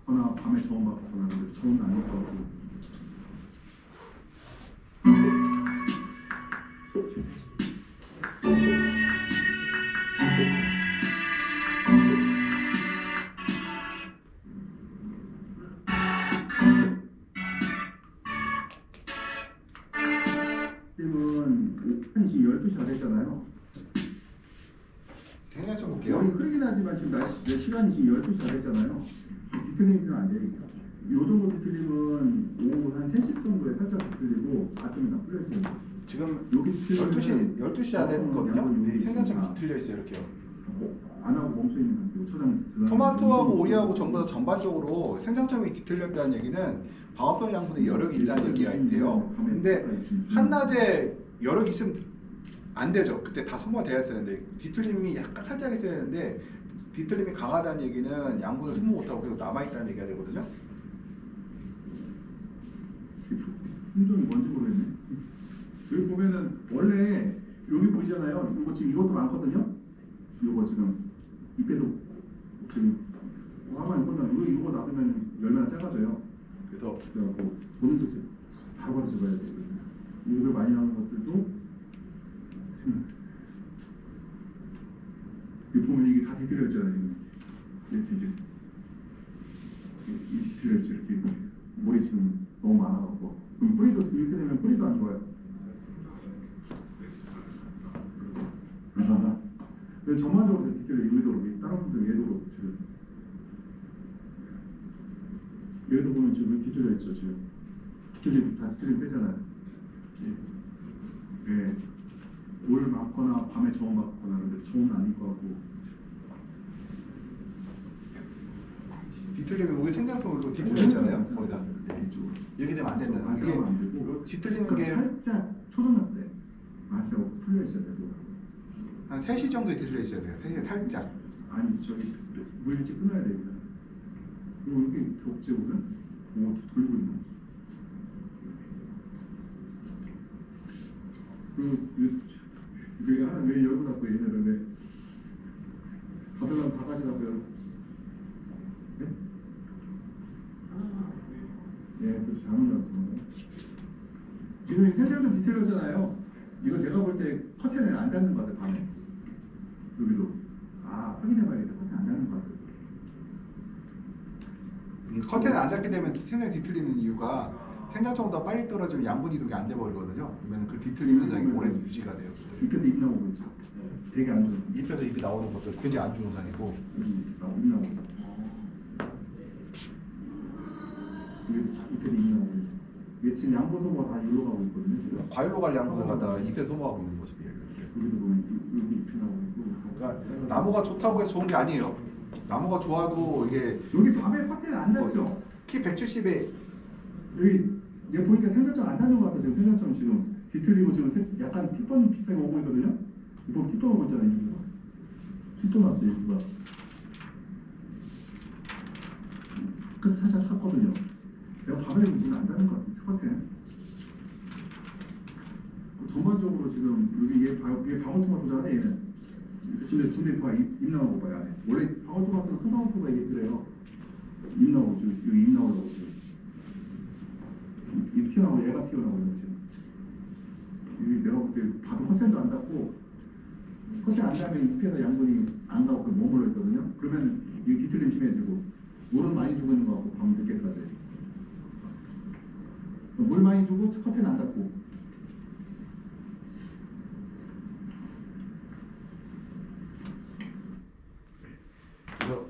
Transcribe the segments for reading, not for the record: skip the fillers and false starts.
맞거나 밤에 저온 받거나 저온 아닐 것 같고. 지금은 한 12시 다 됐잖아요. 생각 좀 볼게요. 여기 흐리긴 하지만 지금 시간이 지금 12시 다 됐잖아요. 뒤틀림 있으면 안 되니까. 요 정도 뒤틀림은 오후 한 3시 정도에 살짝 뒤틀리고 아침에 다 풀려있어요. 지금 여기 뒤틀리면 12시 안 됐거든요. 근데 생강점이 뒤틀려 있어요, 이렇게요. 안 하고 멈춰있는 상태고 초장 토마토하고 오이하고 전부 다 전반적으로 생장점이 뒤틀렸다는 얘기는 광합성 양분에 여력이 있다는 얘기가 있대요. 근데 한낮에 여력이 있으면 안 되죠. 그때 다 소모돼야 되는데 뒤틀림이 약간 살짝 있어야 되는데 뒤틀림이 강하다는 얘기는 양분을 소모 못하고 계속 남아있다는 얘기가 되거든요. 품종이 뭔지 모르겠네. 여기 보면은 원래 여기 보이잖아요. 이거 지금 이것도 많거든요. 이거 지금 잎에도 지금 화만 꽂나 이거 놔두면 열매가 작아져요. 그래서 그래갖고 보는 것 바로바로 집어야 돼. 이걸 많이 나오는 것들도 여기 보면 이게 다 뒤틀렸잖아요. 이렇게 이제 이 뒤틀렸죠. 이렇게 물이 지금 너무 많아갖고 그럼 뿌리도 이렇게 되면 뿌리도 안 좋아요. 그래서 전반적으로 뒤틀려 여기도 다른 분들 얘도 지금 여기도 보면 지금 뒤틀려 있죠. 지금 다 뒤틀리면 빼잖아요. 예. 올 맞거나 밤에 저온 맞거나 근데 저온 아닐 것 같고 뒤틀리면 여기 생장점으로 뒤틀려 있잖아요. 거기다 이쪽으로 이렇게 되면 안 된다. 이게 안 되고 뒤틀리는 게 살짝 초전화 때 맛하고 풀려 있어야 되고 한 3시 정도에 뒤틀려 있어야 돼요. 3시에 살짝. 아니 저기 물 일찍 끊어야 됩니다. 그리고 이렇게 겹지 보면 돌리고 있나? 그리고 이게 하나 왜 열고 닫고 얘네를 왜 가져가면 다 가져가고요. 네? 예, 그렇죠. 잘못 나왔습니다. 지금 생장점 뒤틀렸잖아요. 이거 제가 볼 때 커튼을 안 닫는 것 같아요. 밤에 여기도 확인해봐야겠다. 커튼 안 닫는 것 같아요. 커튼을 안 닫게 되면 생장이 뒤틀리는 이유가 생장점보다 빨리 떨어지면 양분 이동이 안 돼 버리거든요. 그러면 그 뒤틀림 현상이 오래 유지가 돼요. 잎에도 잎 나오고 있어. 되게 안 좋은. 잎에도 잎이 나오는 것도 굉장히 안 좋은 현상이고. 잎 나오고 있어. 잎에도 잎 나오고 있어. 이게 지금 양분 소모가 다 일로 가고 있거든요. 지금. 과일로 갈 양분을 갖다가 잎에 소모하고 있는 모습이에요. 여기도 보면 여기 잎이 나오고 있고. 그러니까 나무가 좋다고 해서 좋은 게 아니에요. 나무가 좋아도 이게 여기 밤에 커튼 안 닫죠? 키 170에 여기 이제 보니까 생장점 안 닫는 것 같아. 지금 생장점 지금 뒤틀리고 지금 약간 티번 비슷하게 오고 있거든요. 이거 티번 오고 있잖아요. 이거. 티번 왔어요. 이거. 끝 살짝 탔거든요. 내가 밤에 문 안 닫는 것 같아. 스커트는. 전반적으로 지금 여기 얘 방울토마토잖아요. 얘는. 근데 봐, 잎 나오고 봐요. 안에. 원래 방울토마토는 큰 방울토마토가 이게 그래요. 잎 나오고 지금 여기 잎 나오려고 지금. 잎 튀어나오고 얘가 튀어나오고 있는 지금. 여기 내가 볼 때 봐도 커튼도 안 닫고 커튼 안 닫으면 잎에서 양분이 안 가고 머물러 있거든요. 그러면 이 뒤틀림 심해지고 물은 많이 주고 있는 것 같고 밤 늦게까지. 물 많이 주고 커튼 안 닫고. 그래서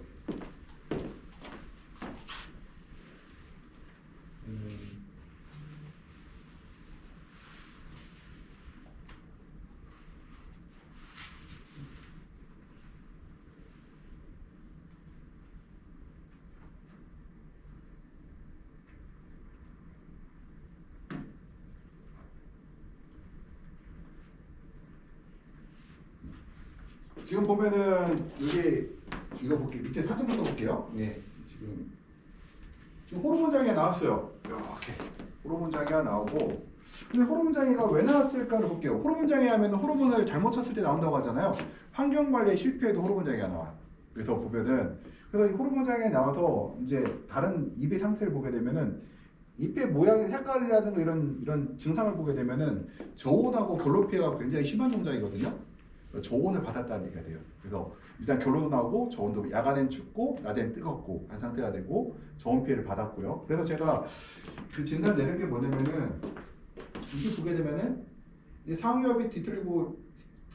지금 보면은 이게 이거 볼게요. 밑에 사진부터 볼게요. 예, 지금 호르몬 장애가 나왔어요. 이렇게 호르몬 장애가 나오고, 근데 호르몬 장애가 왜 나왔을까를 볼게요. 호르몬 장애 하면 호르몬을 잘못 쳤을 때 나온다고 하잖아요. 환경 관리에 실패해도 호르몬 장애가 나와. 그래서 보면은 그래서 이 호르몬 장애 나와서 이제 다른 입의 상태를 보게 되면은 잎의 모양, 색깔이라든가 이런 증상을 보게 되면은 저온하고 결로 피해가 굉장히 심한 종장이거든요. 저온을 받았다는 얘기가 돼요. 그래서 일단 결론도 나오고 저온도 야간엔 춥고 낮엔 뜨겁고 한 상태가 되고 저온 피해를 받았고요. 그래서 제가 그 진단 내는 게 뭐냐면은 이게 보게 되면은 이 상위엽이 뒤틀리고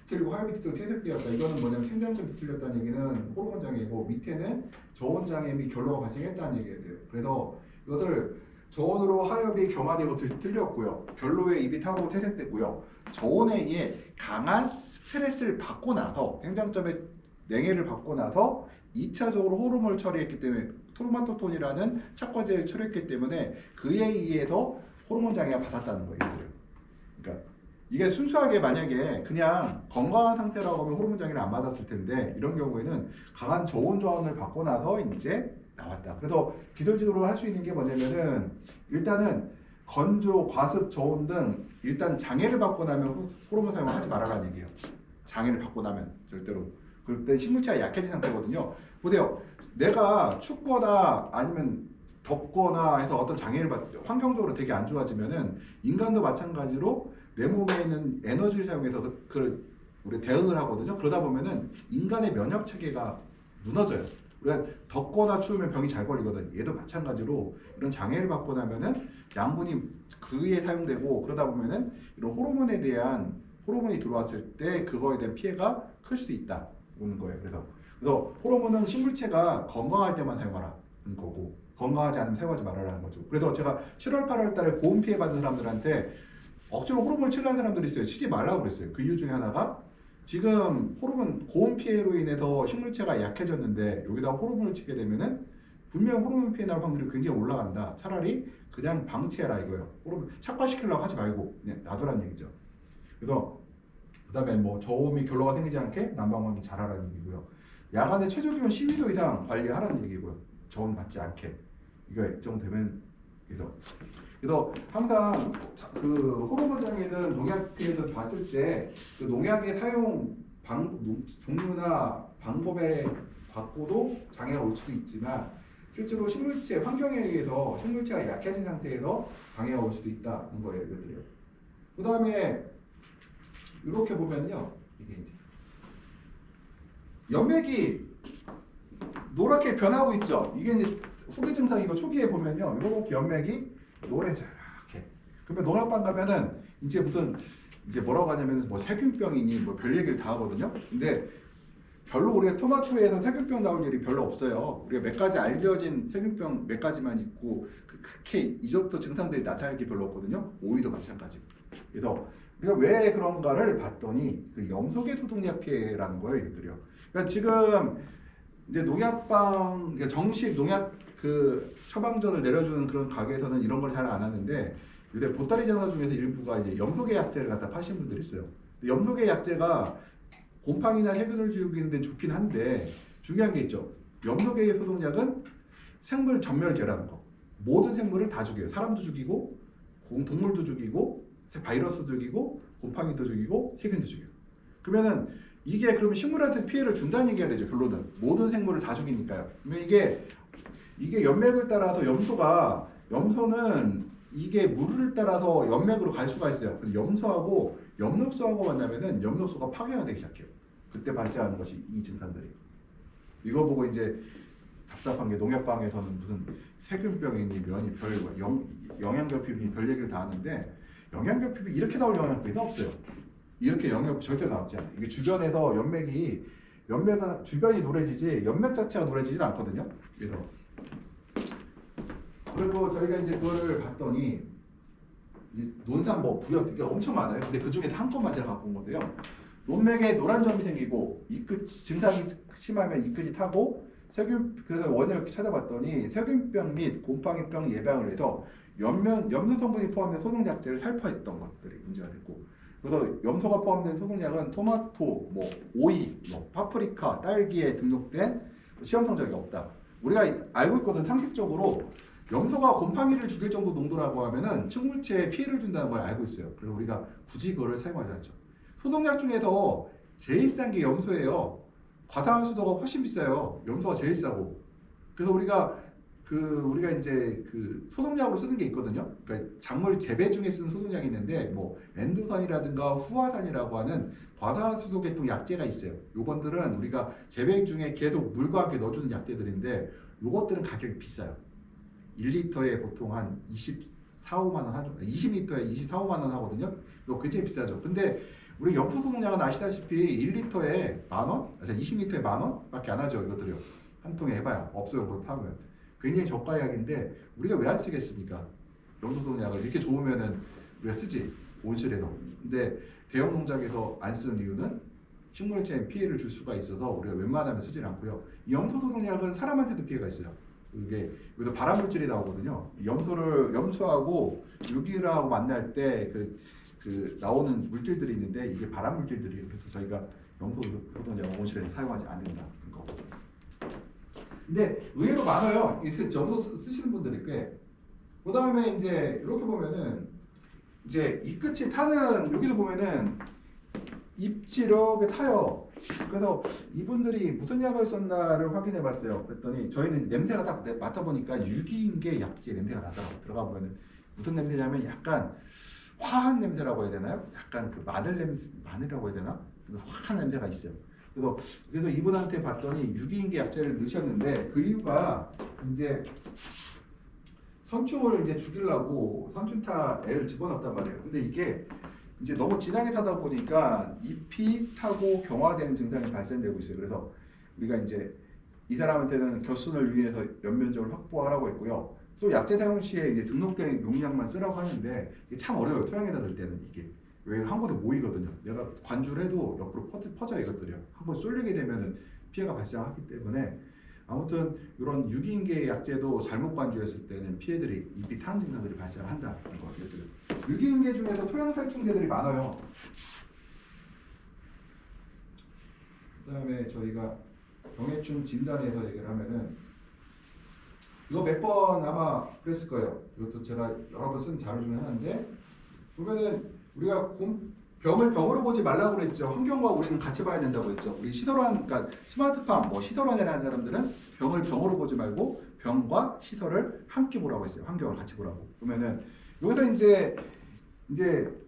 하엽이 뒤틀리고 퇴색되었다. 이거는 뭐냐면 생장점이 뒤틀렸다는 얘기는 호르몬 장애고 밑에는 저온 장애 및 결로가 발생했다는 얘기가 돼요. 그래서 이것을 저온으로 하엽이 경화되고 뒤틀렸고요. 결로에 입이 타고 퇴색됐고요. 저온에 의해 강한 스트레스를 받고 나서 생장점에 냉해를 받고 나서 2차적으로 호르몬을 처리했기 때문에 토르마토톤이라는 척과제를 처리했기 때문에 그에 의해서 호르몬 장애가 받았다는 거예요. 그러니까 이게 순수하게 만약에 그냥 건강한 상태라고 하면 호르몬 장애를 안 받았을 텐데 이런 경우에는 강한 저온 저항을 받고 나서 이제 나왔다. 그래서 기술적으로 할 수 있는 게 뭐냐면은 일단은 건조, 과습, 저온 등 일단 장애를 받고 나면 호르몬 사용을 하지 말아라는 얘기예요. 장애를 받고 나면 절대로. 그럴 때 식물체가 약해진 상태거든요. 보세요. 내가 춥거나 아니면 덥거나 해서 어떤 장애를 환경적으로 되게 안 좋아지면은 인간도 마찬가지로 내 몸에 있는 에너지를 사용해서 우리 대응을 하거든요. 그러다 보면은 인간의 면역 체계가 무너져요. 우리가 덥거나 추우면 병이 잘 걸리거든. 얘도 마찬가지로 이런 장애를 받고 나면은 양분이 그에 사용되고 그러다 보면은 이런 호르몬에 대한 호르몬이 들어왔을 때 그거에 대한 피해가 클 수 있다 오는 거예요. 그래서 호르몬은 식물체가 건강할 때만 사용하라는 거고 건강하지 않으면 사용하지 말아라는 거죠. 그래서 제가 7월, 8월 달에 고온 피해 받은 사람들한테 억지로 호르몬을 치려는 사람들이 있어요. 치지 말라고 그랬어요. 그 이유 중에 하나가 지금 호르몬 고온 피해로 인해서 식물체가 약해졌는데 여기다 호르몬을 치게 되면은 분명 호르몬 피해 날 확률이 굉장히 올라간다. 차라리 그냥 방치해라 이거예요. 호르몬 착화시키려고 하지 말고 그냥 놔두라는 얘기죠. 그래서 그다음에 뭐 저온이 결로가 생기지 않게 난방관리 잘하라는 얘기고요. 야간에 최저 기온 12도 이상 관리하라는 얘기고요. 저온 받지 않게 이거 일정되면 그래서 항상 그 호르몬 장애는 농약 피해를 봤을 때 그 농약의 사용 종류나 방법에 갖고도 장애가 올 수도 있지만 실제로 식물체 환경에 의해서 식물체가 약해진 상태에서 장애가 올 수도 있다는 거예요. 이것들이요. 그 다음에 이렇게 보면요, 이게 이제 연맥이 노랗게 변하고 있죠. 이게 이제 후기 증상이고 초기에 보면요, 이렇게 연맥이 노래져 이렇게. 그러면 농약방 가면은 이제 무슨 이제 뭐라고 하냐면 뭐 세균병이니 뭐 별 얘기를 다 하거든요. 근데 별로 우리가 토마토에서 세균병 나올 일이 별로 없어요. 우리가 몇 가지 알려진 세균병 몇 가지만 있고 그렇게 이 정도 증상들이 나타날 게 별로 없거든요. 오이도 마찬가지. 그래서 우리가 왜 그런가를 봤더니 그 염소계 소독약 피해라는 거예요, 이것들이요. 그러니까 지금 이제 농약방 그러니까 정식 농약 그 처방전을 내려주는 그런 가게에서는 이런 걸 잘 안 하는데 요새 보따리 장사 중에서 일부가 이제 염소계 약제를 갖다 파시는 분들이 있어요. 염소계 약제가 곰팡이나 세균을 죽이는 데 좋긴 한데 중요한 게 있죠. 염소계 소독약은 생물 전멸제라는 거. 모든 생물을 다 죽여요. 사람도 죽이고 동물도 죽이고 바이러스도 죽이고 곰팡이도 죽이고 세균도 죽여요. 그러면은 이게 그러면 식물한테 피해를 준다는 얘기가 되죠. 결론은 모든 생물을 다 죽이니까요. 그러면 이게 연맥을 따라서 염소는 이게 물을 따라서 연맥으로 갈 수가 있어요. 근데 염소하고 엽록소하고 만나면은 엽록소가 파괴가 되기 시작해요. 그때 발생하는 것이 이 증상들이. 이거 보고 이제 답답한 게 농약방에서는 무슨 세균병이니 면이 영양결핍이니 별 얘기를 다 하는데 영양결핍이 이렇게 나올 영양결핍은 없어요. 이렇게 영양결핍 절대 나오지 않아요. 이게 주변에서 연맥은 주변이 노래지지 연맥 자체가 노래지진 않거든요. 그리고 저희가 이제 그거를 봤더니 이제 논산 뭐 부역 이게 엄청 많아요. 근데 그 중에 한 건만 제가 갖고 온 건데요. 논맥에 노란 점이 생기고 이끝 증상이 심하면 이끝이 타고 그래서 원인을 찾아봤더니 세균병 및 곰팡이병 예방을 해서 염소 성분이 포함된 소독약제를 살포했던 것들이 문제가 됐고, 그래서 염소가 포함된 소독약은 토마토, 뭐 오이, 뭐 파프리카, 딸기에 등록된 시험 성적이 없다. 우리가 알고 있거든. 상식적으로 염소가 곰팡이를 죽일 정도 농도라고 하면은 식물체에 피해를 준다는 걸 알고 있어요. 그래서 우리가 굳이 그거를 사용하지 않죠. 소독약 중에서 제일 싼 게 염소예요. 과다한 수도가 훨씬 비싸요. 염소가 제일 싸고. 그래서 우리가 이제 그 소독약으로 쓰는 게 있거든요. 그러니까 작물 재배 중에 쓰는 소독약이 있는데 뭐 엔도산이라든가 후아산이라고 하는 과산화수소 계통 약재가 있어요. 요건들은 우리가 재배 중에 계속 물과 함께 넣어주는 약재들인데 요것들은 가격이 비싸요. 1리터에 보통 한 24, 5만 원 하죠. 20리터에 24, 5만 원 하거든요. 이거 굉장히 비싸죠. 근데 우리 염소 소독약은 아시다시피 1리터에 만 원? 20리터에 만 원밖에 안 하죠. 이것들이요. 한 통에 해봐야 업소용 걸 파면 굉장히 저가 약인데 우리가 왜 안 쓰겠습니까? 염소 소독약을 이렇게 좋으면은 우리가 쓰지 온실에서. 근데 대형 농장에서 안 쓰는 이유는 식물체에 피해를 줄 수가 있어서 우리가 웬만하면 쓰질 않고요. 이 염소 소독약은 사람한테도 피해가 있어요. 이게 여기서 발암 물질이 나오거든요. 염소하고 유기라고 만날 때 그 나오는 물질들이 있는데 이게 발암 물질들이에요. 그래서 저희가 염소 소독약 온실에서 사용하지 않는다. 거. 근데 의외로 많아요. 이렇게 염소 쓰시는 분들이 꽤. 그다음에 이제 이렇게 보면은 이제 이 끝이 타는 여기도 보면은 잎이 이렇게 타요. 그래서 이분들이 무슨 약을 썼나를 확인해 봤어요. 그랬더니 저희는 냄새가 딱 맡아보니까 유기인계 약재 냄새가 나더라고요. 들어가 보면은 무슨 냄새냐면 약간 화한 냄새라고 해야 되나요? 약간 그 마늘이라고 해야 되나? 그래서 화한 냄새가 있어요. 그래서 이분한테 봤더니 유기인계 약재를 넣으셨는데 그 이유가 이제 선충을 이제 죽이려고 선충타 애를 집어넣었단 말이에요. 근데 이게 이제 너무 진하게 타다 보니까 잎이 타고 경화되는 증상이 발생되고 있어요. 그래서 우리가 이제 이 사람한테는 겨순을 유인해서 연면적을 확보하라고 했고요. 또 약재 사용 시에 이제 등록된 용량만 쓰라고 하는데 이게 참 어려워요. 토양에다 넣을 때는 이게 왜 한 곳에 모이거든요. 내가 관주를 해도 옆으로 퍼져 이것들이요. 한 번 쏠리게 되면은 피해가 발생하기 때문에 아무튼 이런 유기인계 약재도 잘못 관주했을 때는 피해들이 잎이 타는 증상들이 발생한다는 거. 유기인계 중에서 토양살충제들이 많아요. 그다음에 저희가 병해충 진단에서 얘기를 하면은 이거 몇 번 아마 그랬을 거예요. 이것도 제가 여러 번 쓴 자료 중에 하나인데 보면은 우리가 병을 병으로 보지 말라고 그랬죠. 환경과 우리는 같이 봐야 된다고 했죠. 우리 시설원, 그러니까 스마트팜, 시설원에 하는 사람들은 병을 병으로 보지 말고 병과 시설을 함께 보라고 했어요. 환경을 같이 보라고. 그러면은 여기서 이제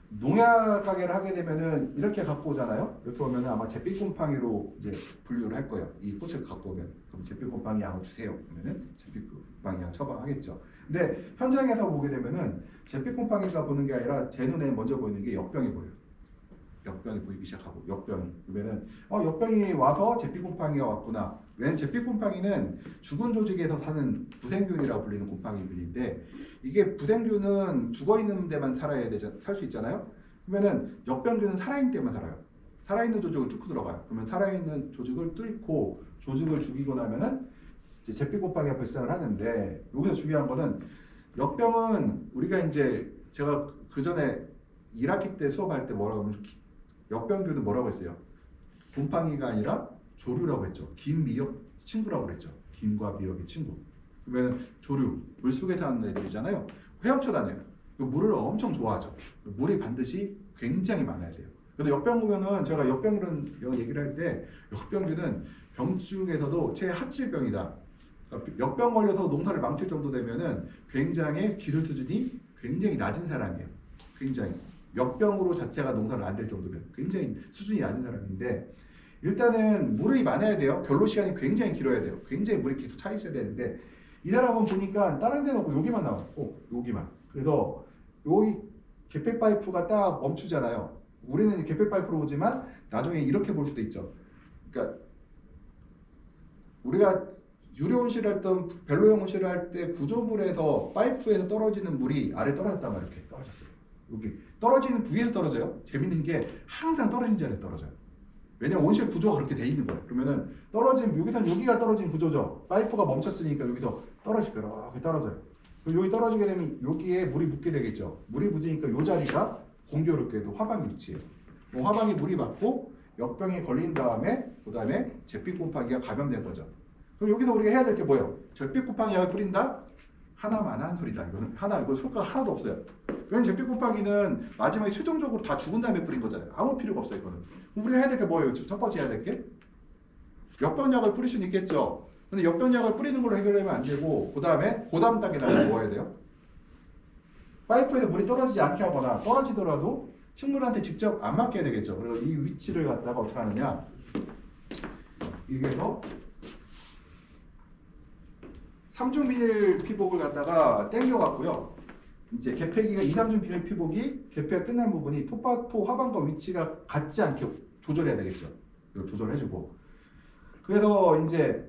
농약 가게를 하게 되면은 이렇게 갖고 오잖아요. 이렇게 오면은 아마 잿빛곰팡이로 이제 분류를 할 거예요. 이 꽃을 갖고 오면 그럼 잿빛곰팡이 약을 주세요. 그러면은 잿빛곰팡이 약 처방하겠죠. 근데 현장에서 보게 되면은 잿빛곰팡이가 보는 게 아니라 제 눈에 먼저 보이는 게 역병이 보여요. 역병이 보이기 시작하고 역병이 그러면은 역병이 와서 잿빛곰팡이가 왔구나. 왜냐면 잿빛곰팡이는 죽은 조직에서 사는 부생균이라고 불리는 곰팡이균인데 이게 부생균은 죽어 있는 데만 살 수 있잖아요. 그러면은 역병균은 살아있는 데만 살아요. 살아있는 조직을 뚫고 들어가요. 그러면 살아있는 조직을 뚫고 조직을 죽이고 나면은 이제 잿빛곰팡이가 발생을 하는데 여기서 중요한 거는 역병은 우리가 이제 제가 그 전에 1학기 때 수업할 때 뭐라고 하면 역병균은 뭐라고 했어요? 곰팡이가 아니라 조류라고 했죠. 김, 미역 친구라고 그랬죠. 김과 미역의 친구. 그러면 조류, 물속에 사는 애들이잖아요. 헤엄쳐 다녀요. 물을 엄청 좋아하죠. 물이 반드시 굉장히 많아야 돼요. 근데 역병 보면은 제가 역병 이런 얘기를 할 때 역병균은 병 중에서도 최하질병이다. 역병 걸려서 농사를 망칠 정도 되면은 굉장히 기술 수준이 굉장히 낮은 사람이에요. 굉장히 역병으로 자체가 농사를 안 될 정도면 굉장히 수준이 낮은 사람인데 일단은 물이 많아야 돼요. 결로 시간이 굉장히 길어야 돼요. 굉장히 물이 계속 차 있어야 되는데 이 사람은 보니까 다른 데는 없고 여기만 나와요. 여기만. 그래서 여기 개폐 파이프가 딱 멈추잖아요. 우리는 개폐 파이프로 오지만 나중에 이렇게 볼 수도 있죠. 그러니까 우리가 유료 온실을 했던 벨로용 온실을 할 때 구조물에서 파이프에서 떨어지는 물이 아래 떨어졌단 말이에요. 이렇게 떨어졌어요. 여기 떨어지는 부위에서 떨어져요. 재밌는 게 항상 떨어진 자리에 떨어져요. 왜냐면 온실 구조가 그렇게 돼 있는 거예요. 그러면은 여기가 떨어진 구조죠. 파이프가 멈췄으니까 여기서 이렇게 떨어져요. 그럼 여기 떨어지게 되면 여기에 물이 묻게 되겠죠. 물이 묻으니까 이 자리가 공교롭게도 화방 위치예요. 화방에 물이 맞고 역병이 걸린 다음에 그다음에 잿빛곰팡이가 감염된 거죠. 그럼 여기서 우리가 해야 될 게 뭐예요? 잿빛곰팡이 약을 뿌린다? 하나만한 소리다. 이거 효과가 하나도 없어요. 왜냐면 잿빛곰팡이는 마지막에 최종적으로 다 죽은 다음에 뿌린 거잖아요. 아무 필요가 없어요. 이거는. 그럼 우리가 해야 될 게 뭐예요? 첫 번째 해야 될 게 역병약을 뿌릴 수는 있겠죠. 근데 역변약을 뿌리는 걸로 해결하면 안 되고 그 다음에 고다음 단계에다가 뭐 해야 돼요? 파이프에서 물이 떨어지지 않게 하거나 떨어지더라도 식물한테 직접 안 맡겨야 되겠죠. 그래서 이 위치를 갖다가 어떻게 하느냐? 여기에서 3중 비닐 피복을 갖다가 당겨 갖고요. 이제 개폐기가 2, 3중 비닐 피복이 개폐가 끝난 부분이 톱바토 하반과 위치가 같지 않게 조절해야 되겠죠. 이거 조절해주고. 그래서 이제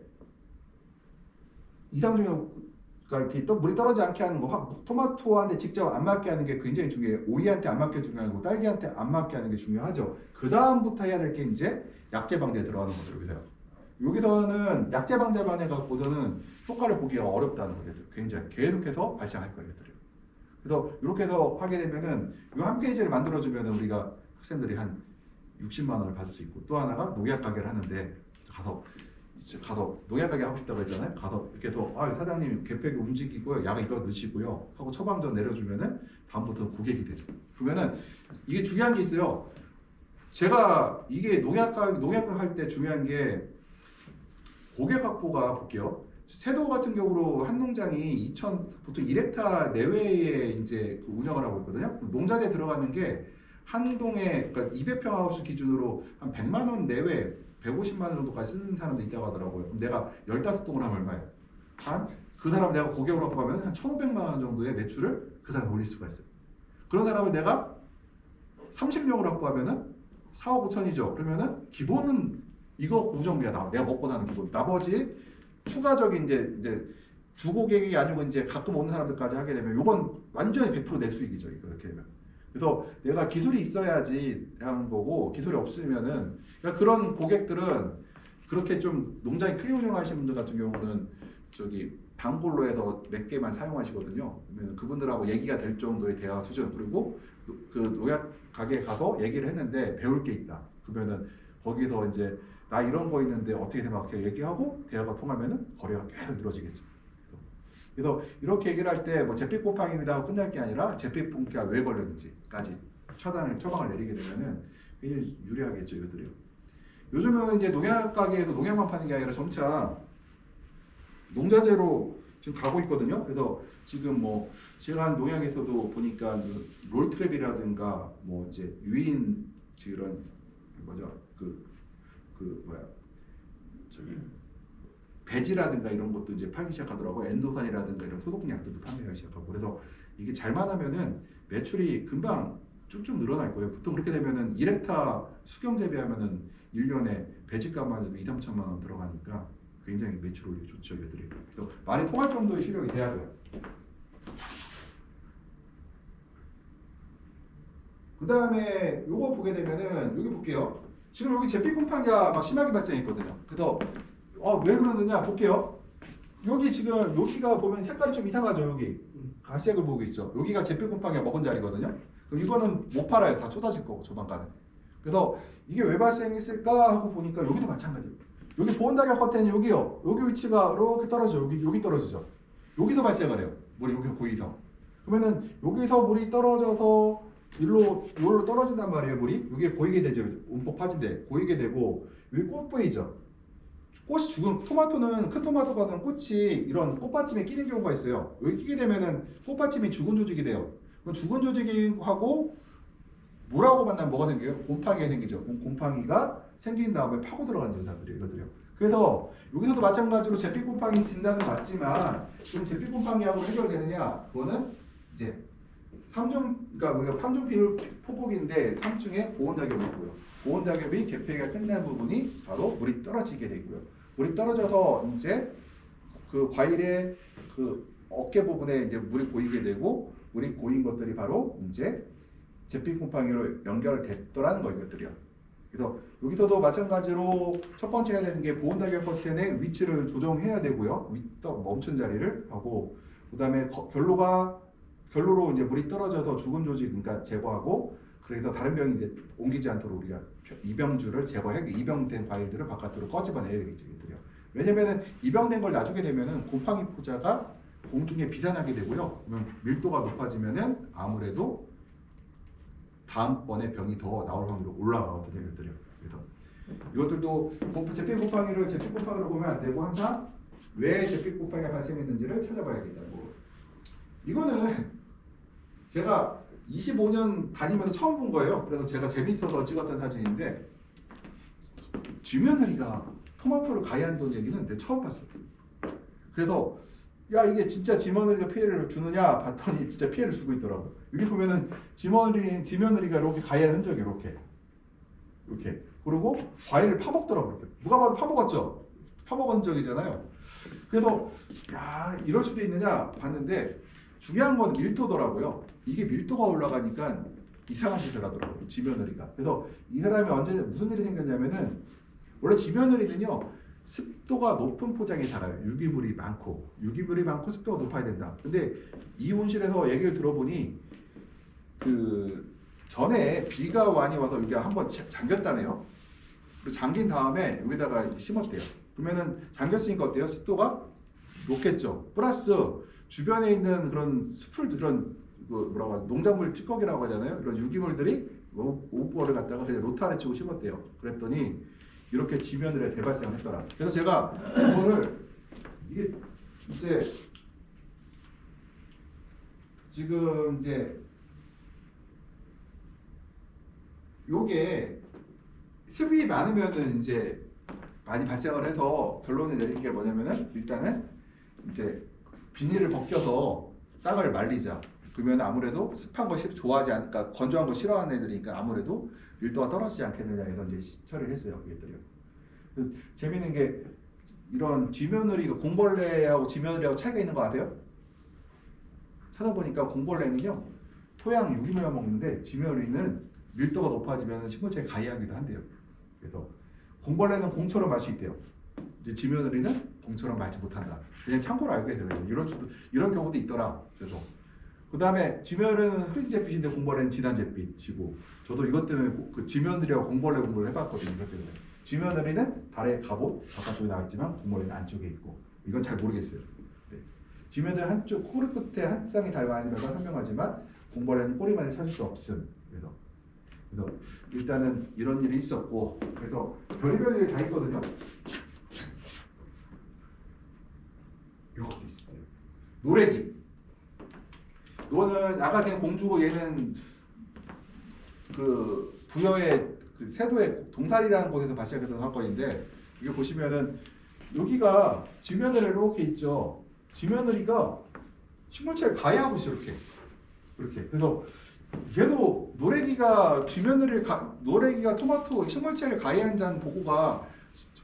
2, 3중 그러니까 이렇게 또 물이 떨어지지 않게 하는 거, 토마토한테 직접 안 맞게 하는 게 굉장히 중요해요. 오이한테 안 맞게 중요하고 딸기한테 안 맞게 하는 게 중요하죠. 그 다음부터 해야 될 게 이제 약재 방제에 들어가는 거죠. 여기서는 약재 방제만 해갖고서는 효과를 보기가 어렵다는 거예요. 굉장히 계속해서 발생할 거예요. 그래서 이렇게 해서 하게 되면은 이 한 페이지를 만들어주면은 우리가 학생들이 한 60만 원을 받을 수 있고 또 하나가 농약 가게를 하는데 가서 농약 가게 하고 싶다고 했잖아요. 가서 이렇게 해서 사장님 개폐기 움직이고요, 약 이거 넣으시고요 하고 처방전 내려주면은 다음부터 고객이 되죠. 그러면은 이게 중요한 게 있어요. 제가 이게 농약 할 때 중요한 게 고객 확보가 볼게요. 세도 같은 경우로 한 농장이 보통 1헥타 내외에 이제 그 운영을 하고 있거든요. 농자재 들어가는 게 한 동에 그러니까 200평 하우스 기준으로 한 100만 원 내외 150만 원 정도까지 쓰는 사람도 있다고 하더라고요. 그럼 내가 15동을 하면 얼마예요? 그 사람 내가 고객으로 확보하면 한 1,500만 원 정도의 매출을 그 사람에 올릴 수가 있어요. 그런 사람을 내가 30명으로 확보하면은 4억 5천이죠. 그러면은 기본은 이거 우정비가 나와. 내가 먹고 사는 기본. 나머지 추가적인 이제 주고객이 아니고 이제 가끔 오는 사람들까지 하게 되면 이건 완전히 100% 내 수익이죠. 이렇게 되면. 그래서 내가 기술이 있어야지 하는 거고 기술이 없으면은 그러니까 그런 고객들은 그렇게 좀 농장이 크게 운영하시는 분들 같은 경우는 저기 단골로 해서 몇 개만 사용하시거든요. 그러면 그분들하고 얘기가 될 정도의 대화 수준 그리고 그 농약 가게에 가서 얘기를 했는데 배울 게 있다. 그러면은 거기서 이제 나 이런 거 있는데 어떻게 생각해? 얘기하고 대화가 통하면은 거래가 계속 이루어지겠죠. 그래서 이렇게 얘기를 할 때 뭐 제필 곰팡이입니다 하고 끝날 게 아니라 제필 곰팡이가 왜 걸렸는지까지 처방을 내리게 되면은 굉장히 유리하겠죠, 이것들이요. 요즘은 이제 농약 가게에서 농약만 파는 게 아니라 점차 농자재로 지금 가고 있거든요. 그래서 지금 뭐 제가 한 농약에서도 보니까 롤트랩이라든가 뭐 이제 유인 그런 뭐죠 배지라든가 이런 것도 이제 팔기 시작하더라고요. 엔도산이라든가 이런 소독약들도 판매하기 시작하고. 그래서 이게 잘만 하면은 매출이 금방 쭉쭉 늘어날 거예요. 보통 그렇게 되면은 1헥타 수경 재배하면은 1년에 배지값만 해도 2, 3천만 원 들어가니까 굉장히 매출 올리기 좋죠, 얘들이. 그래서 많이 통할 정도의 실력이 돼야 돼요. 그 다음에 요거 보게 되면은 여기 볼게요. 지금 여기 제필 곰팡이가 막 심하게 발생했거든요. 그래서 왜 그러느냐 볼게요. 여기 지금 여기가 보면 색깔이 좀 이상하죠. 여기 갈색을 보고 있죠. 여기가 제필 곰팡이가 먹은 자리거든요. 그럼 이거는 못 팔아요. 다 쏟아질 거고 조만간에. 그래서 이게 왜 발생했을까 하고 보니까 여기도 마찬가지예요. 여기 보온다격 커튼이 여기요. 여기 위치가 이렇게 떨어져. 여기 떨어지죠. 여기도 발생을 해요. 물이 여기서 고이서. 그러면은 여기서 물이 떨어져서 여기로 떨어진단 말이에요. 물이 여기에 고이게 되죠. 움푹 파진데 고이게 되고 여기 꽃 보이죠. 꽃이 죽은 토마토는 큰 토마토가 꽃이 이런 꽃받침에 끼는 경우가 있어요. 여기 끼게 되면은 꽃받침이 죽은 조직이 돼요. 그럼 죽은 조직하고 물하고 만나면 뭐가 생겨요? 곰팡이가 생기죠. 곰팡이가 생긴 다음에 파고 들어가는 현상들이에요. 이거들이요. 그래서 여기서도 마찬가지로 제필 곰팡이 진단은 맞지만 지금 제필 곰팡이하고 해결되느냐? 그거는 이제 3중 그러니까 우리가 3중 비율 포복인데 3층에 보온작용이 있고요. 보온작용이 개폐가 끝난 부분이 바로 물이 떨어지게 되고요. 물이 떨어져서 이제 그 과일의 그 어깨 부분에 이제 물이 고이게 되고 물이 고인 것들이 바로 이제 제필 곰팡이로 연결됐더라는 거 이것들이요. 그래서 여기서도 마찬가지로 첫 번째 해야 되는 게 보온작용 커튼의 위치를 조정해야 되고요. 멈춘 자리를 하고 그다음에 결로로 이제 물이 떨어져서 죽은 조직 그러니까 제거하고 그래서 다른 병이 이제 옮기지 않도록 우리가 이병주를 제거해 이병된 과일들을 바깥으로 꺼집어내야 되겠죠. 왜냐면은 이병된 걸 놔주게 되면은 곰팡이 포자가 공중에 비산하게 되고요. 그러면 밀도가 높아지면은 아무래도 다음번에 병이 더 나올 확률이 올라가거든요. 이것들이요. 그래서 이것들도 제필 곰팡이로 보면 안 되고 항상 왜 잿빛 곰팡이가 발생했는지를 찾아봐야겠다고. 이거는 제가 25년 다니면서 처음 본 거예요. 그래서 제가 재밌어서 찍었던 사진인데 쥐며느리가 토마토를 가해한다는 얘기는 내가 처음 봤어요. 그래서 야 이게 진짜 쥐며느리가 피해를 주느냐 봤더니 진짜 피해를 주고 있더라고. 여기 보면은 쥐며느리가 이렇게 가해한 흔적이 이렇게 그리고 과일을 파먹더라고요. 누가 봐도 파먹었죠. 파먹은 적이잖아요. 그래서 야 이럴 수도 있느냐 봤는데 중요한 건 밀도더라고요. 이게 밀도가 올라가니까 이상한 짓을 하더라고요. 쥐며느리가. 그래서 이 사람이 언제 무슨 일이 생겼냐면은 원래 쥐며느리는요 습도가 높은 포장에 자라요. 유기물이 많고 습도가 높아야 된다. 근데 이 온실에서 얘기를 들어보니 그 전에 비가 많이 와서 여기 한번 잠겼다네요. 그리고 잠긴 다음에 여기다가 심었대요. 그러면은 잠겼으니까 어때요? 습도가 높겠죠. 플러스 주변에 있는 그런 숲을 그런 뭐라고 하죠? 농작물 찌꺼기라고 하잖아요. 이런 유기물들이 오버를 갖다가 그냥 로타를 치고 심었대요. 그랬더니 이렇게 지면을 대발생을 했더라. 그래서 제가 이거를 이게 이제 지금 이제 요게 습이 많으면은 이제 많이 발생을 해서 결론을 내린 게 뭐냐면은 일단은 이제 비닐을 벗겨서 땅을 말리자. 그러면 아무래도 습한 걸 좋아하지 않으니까 건조한 걸 싫어하는 애들이니까 아무래도 밀도가 떨어지지 않겠느냐 해서 이제 처리를 했어요. 얘들이요. 재밌는 게 이런 쥐며느리가 공벌레하고 쥐며느리하고 차이가 있는 거 아세요? 찾아보니까 공벌레는요 토양 유기물만 먹는데 쥐며느리는 밀도가 높아지면 식물체에 가해하기도 한대요. 그래서 공벌레는 공처럼 말 수 있대요. 이제 쥐며느리는 공처럼 말지 못한다. 그냥 참고로 알게 되요. 이런 경우도 있더라. 그래서 그 다음에 쥐며느리는 흐린 잿빛인데 공벌레는 진한 잿빛이고 저도 이것 때문에 그 쥐며느리하고 공벌레 공부를 해봤거든요. 이것 때문에 쥐며느리는 달의 갑옷 바깥쪽에 나와 있지만 공벌레는 안쪽에 있고 이건 잘 모르겠어요. 네. 쥐며느리 한쪽 꼬리 끝에 한 쌍이 달 많이 들어가 선명하지만 공벌레는 꼬리만을 찾을 수 없음. 그래서 일단은 이런 일이 있었고 그래서 별의별 일이 다 있거든요. 이것도 있어요. 노래기. 이거는 아까 그냥 공주고 얘는 그 부여의 그 세도의 동살이라는 곳에서 발생했던 사건인데 이게 보시면은 여기가 쥐며느리 이렇게 있죠. 쥐며느리가 식물체를 가해하고 있어요. 이렇게. 그래서 얘도 노래기가 토마토 식물체를 가해한다는 보고가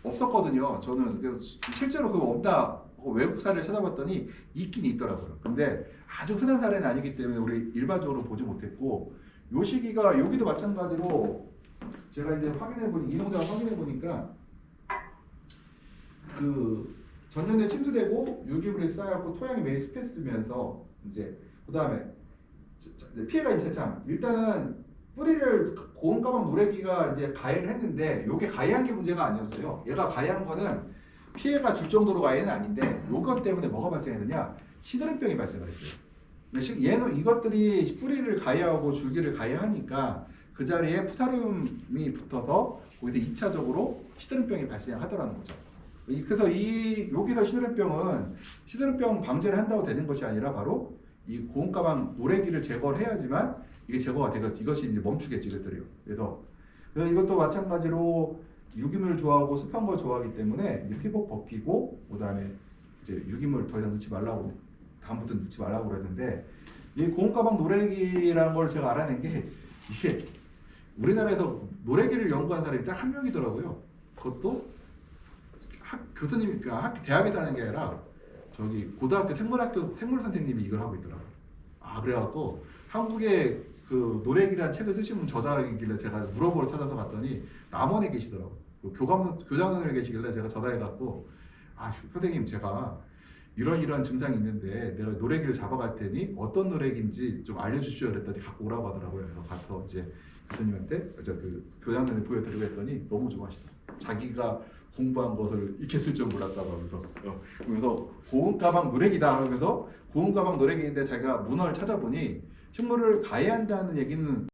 없었거든요. 저는 그래서 실제로 그거 없다. 외국 사례를 찾아봤더니 있긴 있더라고요. 근데 아주 흔한 사례는 아니기 때문에 우리 일반적으로 보지 못했고 요 시기가 여기도 마찬가지로 제가 이제 이 농장을 확인해 보니까 그 전년에 침수되고 유기물이 쌓여갖고 토양이 매일 습했으면서 이제 그 다음에 피해가 있는 참 일단은 뿌리를 고온가방 노래기가 이제 가해를 했는데 요게 가해한 게 문제가 아니었어요. 얘가 가해한 거는 피해가 줄 정도로 가해는 아닌데 요것 때문에 뭐가 발생했느냐 시드름병이 발생을 했어요. 얘는 이것들이 뿌리를 가해하고 줄기를 가해하니까 그 자리에 푸타륨이 붙어서 거기서 2차적으로 시드름병이 발생하더라는 거죠. 그래서 여기서 시드름병 방제를 한다고 되는 것이 아니라 바로 이 고온가방 노래기를 제거를 해야지만 이게 제거가 되겠지. 이것이 이제 멈추겠지, 이것들이요. 그래서 이것도 마찬가지로 유기물 좋아하고 습한 걸 좋아하기 때문에 이제 피복 벗기고 그다음에 이제 유기물 더 이상 넣지 말라고 다음부터 넣지 말라고 그랬는데 이 고온가방 노래기라는 걸 제가 알아낸 게 이게 우리나라에서 노래기를 연구한 사람이 딱 한 명이더라고요. 그것도 교수님이 대학에 다니는 게 아니라 저기 고등학교 생물 선생님이 이걸 하고 있더라고요. 그래갖고 한국에 그 노래기라는 책을 쓰신 분 저자이길래 제가 물어보러 찾아서 봤더니 남원에 계시더라고요. 교장선생님에 계시길래 제가 전화해갖고 선생님 제가 이런 증상이 있는데 내가 노래기를 잡아갈 테니 어떤 노래기인지 좀 알려주십시오 그랬더니 갖고 오라고 하더라고요. 그래서 가서 이제 교수님한테 그 교장선생님 보여드리고 했더니 너무 좋아하시더라고요. 자기가 공부한 것을 익혔을 줄 몰랐다고 하면서 그러면서 고온가방 노래기다 하면서 고온가방 노래기인데 자기가 문헌을 찾아보니 식물을 가해한다는 얘기는